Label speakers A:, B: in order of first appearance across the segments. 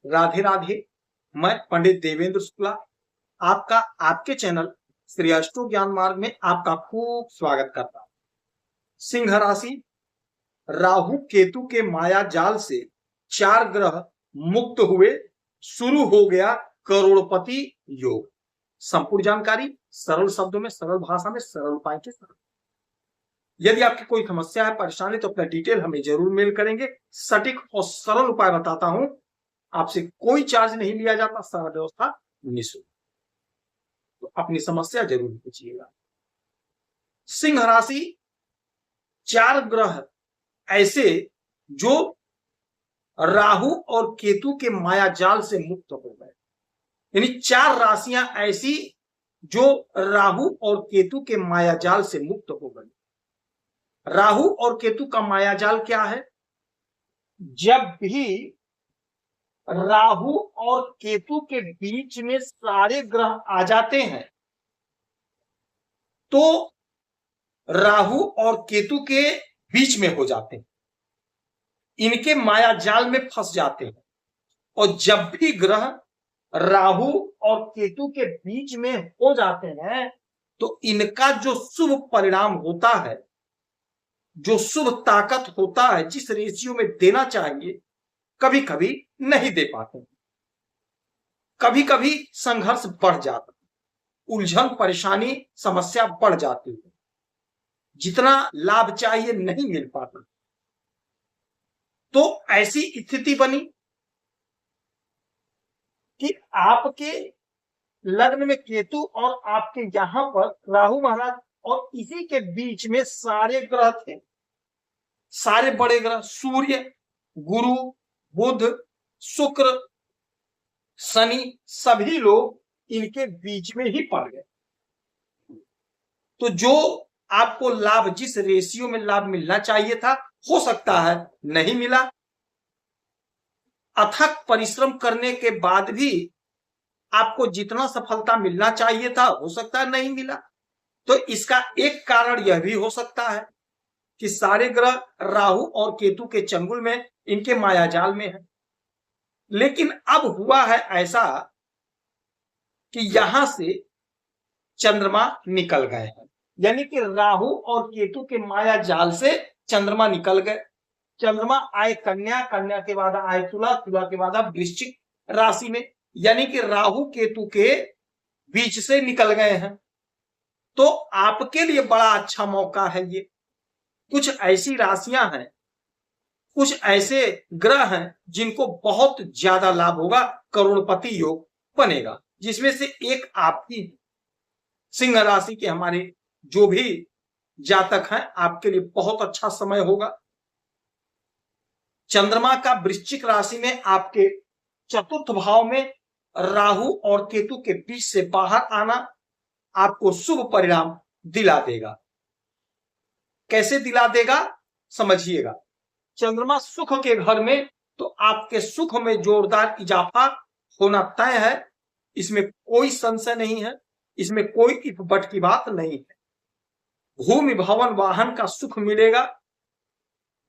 A: राधे राधे। मैं पंडित देवेंद्र शुक्ला आपका आपके चैनल श्री अष्टो ज्ञान मार्ग में आपका खूब स्वागत करता हूं। सिंह राशि, राहु केतु के माया जाल से 4 ग्रह मुक्त हुए, शुरू हो गया करोड़पति योग। संपूर्ण जानकारी सरल शब्दों में, सरल भाषा में, सरल उपाय के साथ। यदि आपकी कोई समस्या है, परेशानी, तो अपना डिटेल हमें जरूर मेल करेंगे। सटीक और सरल उपाय बताता हूं, आपसे कोई चार्ज नहीं लिया जाता, सारा व्यवस्था निःशुल्क। तो अपनी समस्या जरूर पूछिएगा। सिंह राशि, 4 ग्रह ऐसे जो राहु और केतु के माया जाल से मुक्त हो गए, यानी 4 राशियां ऐसी जो राहु और केतु के माया जाल से मुक्त हो गई। राहु और केतु का माया जाल क्या है? जब भी राहु और केतु के बीच में सारे ग्रह आ जाते हैं तो राहु और केतु के बीच में हो जाते हैं, इनके माया जाल में फंस जाते हैं। और जब भी ग्रह राहु और केतु के बीच में हो जाते हैं तो इनका जो शुभ परिणाम होता है, जो शुभ ताकत होता है, जिस रेशियो में देना चाहिए, कभी कभी नहीं दे पाते, कभी कभी संघर्ष बढ़ जाता, उलझन, परेशानी, समस्या बढ़ जाती है, जितना लाभ चाहिए नहीं मिल पाता। तो ऐसी स्थिति बनी कि आपके लग्न में केतु और आपके यहां पर राहु महाराज, और इसी के बीच में सारे ग्रह थे, सारे बड़े ग्रह, सूर्य, गुरु, बुध, शुक्र, शनि, सभी लोग इनके बीच में ही पड़ गए। तो जो आपको लाभ, जिस रेशियो में लाभ मिलना चाहिए था, हो सकता है नहीं मिला। अथक परिश्रम करने के बाद भी आपको जितना सफलता मिलना चाहिए था, हो सकता है नहीं मिला। तो इसका एक कारण यह भी हो सकता है कि सारे ग्रह राहु और केतु के चंगुल में, इनके मायाजाल में है। लेकिन अब हुआ है ऐसा कि यहां से चंद्रमा निकल गए हैं, यानी कि राहु और केतु के माया जाल से चंद्रमा निकल गए। चंद्रमा आए कन्या, कन्या के बाद आए तुला, तुला के बाद वृश्चिक राशि में, यानी कि राहु केतु के बीच से निकल गए हैं। तो आपके लिए बड़ा अच्छा मौका है ये। कुछ ऐसी राशियां हैं, कुछ ऐसे ग्रह हैं जिनको बहुत ज्यादा लाभ होगा, करोड़पति योग बनेगा, जिसमें से एक आपकी सिंह राशि के हमारे जो भी जातक हैं, आपके लिए बहुत अच्छा समय होगा। चंद्रमा का वृश्चिक राशि में आपके चतुर्थ भाव में राहु और केतु के बीच से बाहर आना आपको शुभ परिणाम दिला देगा। कैसे दिला देगा समझिएगा। चंद्रमा सुख के घर में, तो आपके सुख में जोरदार इजाफा होना तय है, इसमें कोई संशय नहीं है, इसमें कोई इफ बट की बात नहीं है। भूमि, भवन, वाहन का सुख मिलेगा।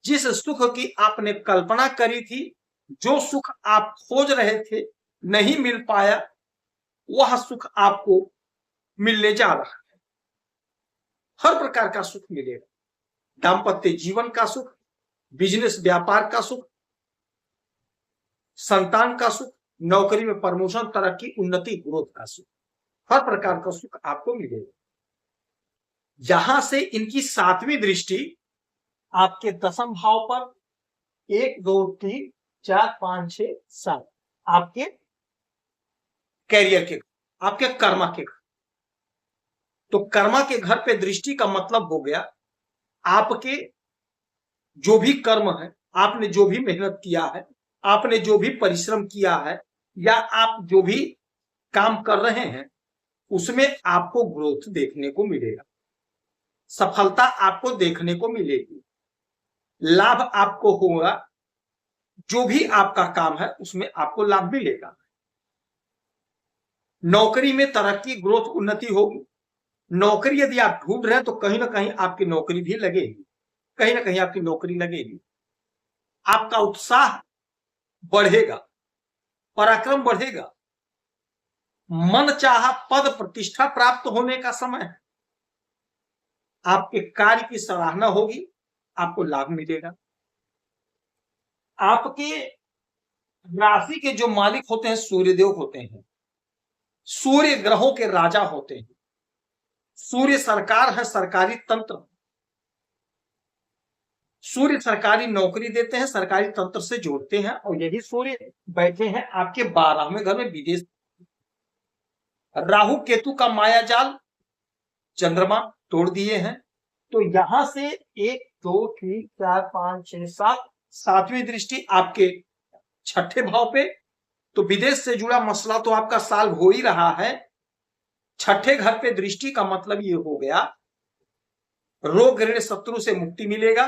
A: जिस सुख की आपने कल्पना करी थी, जो सुख आप खोज रहे थे, नहीं मिल पाया, वह सुख आपको मिलने जा रहा है। हर प्रकार का सुख मिलेगा। दाम्पत्य जीवन का सुख, बिजनेस व्यापार का सुख, संतान का सुख, नौकरी में प्रमोशन, तरक्की, उन्नति, ग्रोथ का सुख, हर प्रकार का सुख आपको मिलेगा। यहां से इनकी 7वीं दृष्टि आपके 10म भाव पर, 1 2 3 4 5 6 7 आपके कैरियर के, आपके कर्मा के घर। तो कर्मा के घर पे दृष्टि का मतलब हो गया, आपके जो भी कर्म है, आपने जो भी मेहनत किया है, आपने जो भी परिश्रम किया है, या आप जो भी काम कर रहे हैं, उसमें आपको ग्रोथ देखने को मिलेगा, सफलता आपको देखने को मिलेगी, लाभ आपको होगा। जो भी आपका काम है उसमें आपको लाभ मिलेगा। नौकरी में तरक्की, ग्रोथ, उन्नति होगी। नौकरी यदि आप ढूंढ रहे हैं तो कहीं ना कहीं आपकी नौकरी भी लगेगी, कहीं ना कहीं आपकी नौकरी लगेगी। आपका उत्साह बढ़ेगा, पराक्रम बढ़ेगा, मन चाहा पद प्रतिष्ठा प्राप्त होने का समय है। आपके कार्य की सराहना होगी, आपको लाभ मिलेगा। आपके राशि के जो मालिक होते हैं सूर्यदेव होते हैं, सूर्य ग्रहों के राजा होते हैं, सूर्य सरकार है, सरकारी तंत्र। सूर्य सरकारी नौकरी देते हैं, सरकारी तंत्र से जोड़ते हैं, और यही सूर्य बैठे हैं आपके 12वें घर में विदेश। राहु केतु का माया जाल चंद्रमा तोड़ दिए हैं, तो यहां से 1 2 3 4 5 6 7 7वीं दृष्टि आपके 6ठे भाव पे। तो विदेश से जुड़ा मसला तो आपका सॉल्व हो ही रहा है। 6ठे घर पे दृष्टि का मतलब ये हो गया रोग ऋण शत्रु से मुक्ति मिलेगा।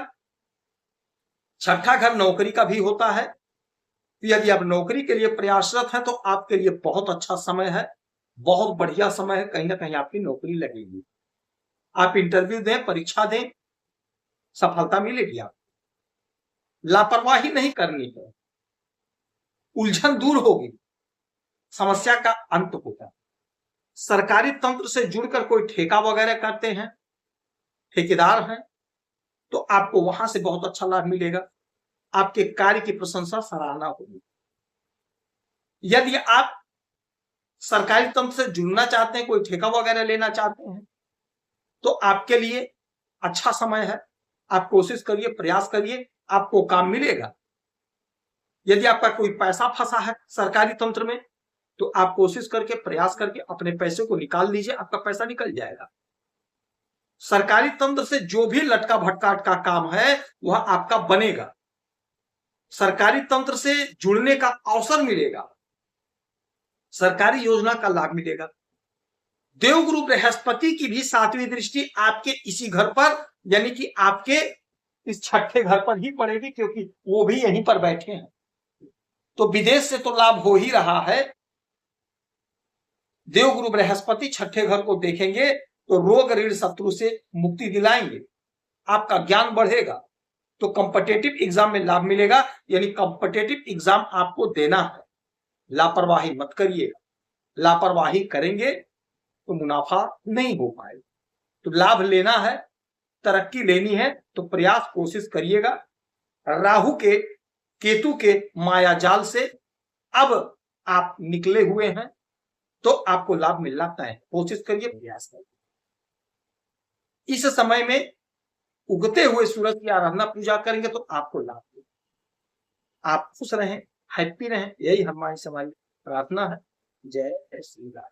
A: 6ठा घर नौकरी का भी होता है, यदि आप नौकरी के लिए प्रयासरत हैं तो आपके लिए बहुत अच्छा समय है, बहुत बढ़िया समय है, कहीं ना कहीं आपकी नौकरी लगेगी। आप इंटरव्यू दें, परीक्षा दें, सफलता मिलेगी। आपको लापरवाही नहीं करनी है, उलझन दूर होगी, समस्या का अंत होगा। सरकारी तंत्र से जुड़कर कोई ठेका वगैरह करते हैं, ठेकेदार हैं, तो आपको वहां से बहुत अच्छा लाभ मिलेगा, आपके कार्य की प्रशंसा सराहना होगी। यदि आप सरकारी तंत्र से जुड़ना चाहते हैं, कोई ठेका वगैरह लेना चाहते हैं, तो आपके लिए अच्छा समय है। आप कोशिश करिए, प्रयास करिए, आपको काम मिलेगा। यदि आपका कोई पैसा फंसा है सरकारी तंत्र में, तो आप कोशिश करके, प्रयास करके अपने पैसे को निकाल लीजिए, आपका पैसा निकल जाएगा। सरकारी तंत्र से जो भी लटका भटकाट का काम है वह आपका बनेगा। सरकारी तंत्र से जुड़ने का अवसर मिलेगा, सरकारी योजना का लाभ मिलेगा। देवगुरु बृहस्पति की भी 7वीं दृष्टि आपके इसी घर पर, यानी कि आपके इस 6ठे घर पर ही पड़ेगी, क्योंकि वो भी यहीं पर बैठे हैं। तो विदेश से तो लाभ हो ही रहा है। देवगुरु बृहस्पति 6ठे घर को देखेंगे तो रोग ऋण शत्रु से मुक्ति दिलाएंगे, आपका ज्ञान बढ़ेगा, तो कॉम्पिटिटिव एग्जाम में लाभ मिलेगा। यानी कॉम्पिटिटिव एग्जाम आपको देना है, लापरवाही मत करिएगा। लापरवाही करेंगे तो मुनाफा नहीं हो पाएगा। तो लाभ लेना है, तरक्की लेनी है, तो प्रयास कोशिश करिएगा। राहु के केतु के माया जाल से अब आप निकले हुए हैं, तो आपको लाभ मिलना तय है। कोशिश करिए, प्रयास करिए। इस समय में उगते हुए सूरज की आराधना पूजा करेंगे तो आपको लाभ मिलेगा। आप खुश रहें, हैप्पी रहें, यही हमारी प्रार्थना है। जय श्री राम।